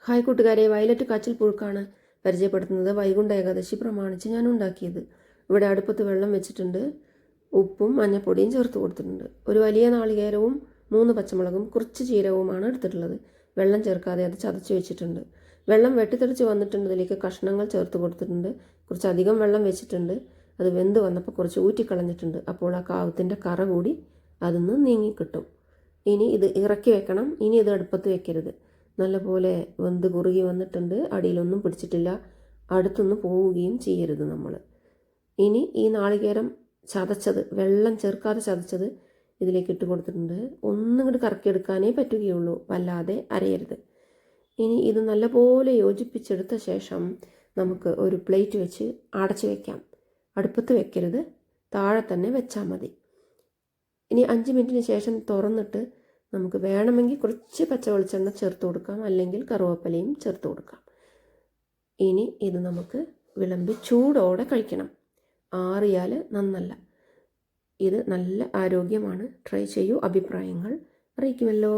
Hi കൂട്ടുകാരെ, violet കാച്ചിൽ പുഴുക്കാണ് പരിചയപ്പെടുത്തുന്നത്. വൈകുണ്ഠ ഏകാദശി പ്രമാണിച്ച് ഞാൻ ഉണ്ടാക്കിയത്. ഇവിടെ അടുപ്പത്ത് വെള്ളം വെച്ചിട്ടുണ്ട്. ഉപ്പും മഞ്ഞൾപ്പൊടിയും ചേർത്ത് കൊടുത്തിട്ടുണ്ട്. ഒരു വലിയ നാളികേരവും 3 പച്ചമുളകും കുറച്ച് ജീരകവുമാണ് എടുത്തിട്ടുള്ളത്. വെള്ളം ചേർക്കാതെ അത് ചതച്ച് വെച്ചിട്ടുണ്ട്. വെള്ളം വെട്ടിത്തെറിച്ച് വന്നിട്ടുണ്ട്. ഇതിലേക്ക് കഷ്ണങ്ങൾ ചേർത്ത് കൊടുത്തിട്ടുണ്ട്. കുറച്ചധികം വെള്ളം വെച്ചിട്ടുണ്ട്. അത് വെന്ത് വന്നപ്പോൾ കുറച്ച് ഊറ്റിക്കളഞ്ഞിട്ടുണ്ട്. അപ്പോൾ ആ കാവത്തിൻ്റെ കറ കൂടി അതിന്ന് നീങ്ങിക്കിട്ടും. ഇനി ഇത് ഇറക്കി വെക്കണം. ഇനി ഇത് അടുപ്പത്ത് വെക്കരുത്. നല്ലപോലെ വെന്ത് കുറുകി വന്നിട്ടുണ്ട്. അടിയിലൊന്നും പിടിച്ചിട്ടില്ല. അടുത്തൊന്നും പോവുകയും ചെയ്യരുത് നമ്മൾ. ഇനി ഈ നാളികേരം ചതച്ചത്, വെള്ളം ചേർക്കാതെ ചതച്ചത് ഇതിലേക്ക് ഇട്ട് കൊടുത്തിട്ടുണ്ട്. ഒന്നും കൂടി കറക്കിയെടുക്കാനേ പറ്റുകയുള്ളൂ, വല്ലാതെ അരയരുത്. ഇനി ഇത് നല്ലപോലെ യോജിപ്പിച്ചെടുത്ത ശേഷം നമുക്ക് ഒരു പ്ലേറ്റ് വെച്ച് അടച്ചു വയ്ക്കാം. അടുപ്പത്ത് വെക്കരുത്, താഴെ തന്നെ വെച്ചാൽ മതി. ഇനി 5 മിനിറ്റിന് ശേഷം തുറന്നിട്ട് നമുക്ക് വേണമെങ്കിൽ കുറച്ച് പച്ച വെളിച്ചെണ്ണ ചേർത്ത് കൊടുക്കാം, അല്ലെങ്കിൽ കറുവേപ്പിലയും ചേർത്ത് കൊടുക്കാം. ഇനി ഇത് നമുക്ക് വിളമ്പി ചൂടോടെ കഴിക്കണം. ആറിയാൽ നന്നല്ല. ഇത് നല്ല ആരോഗ്യമാണ്. ട്രൈ ചെയ്യൂ. അഭിപ്രായങ്ങൾ അറിയിക്കുമല്ലോ.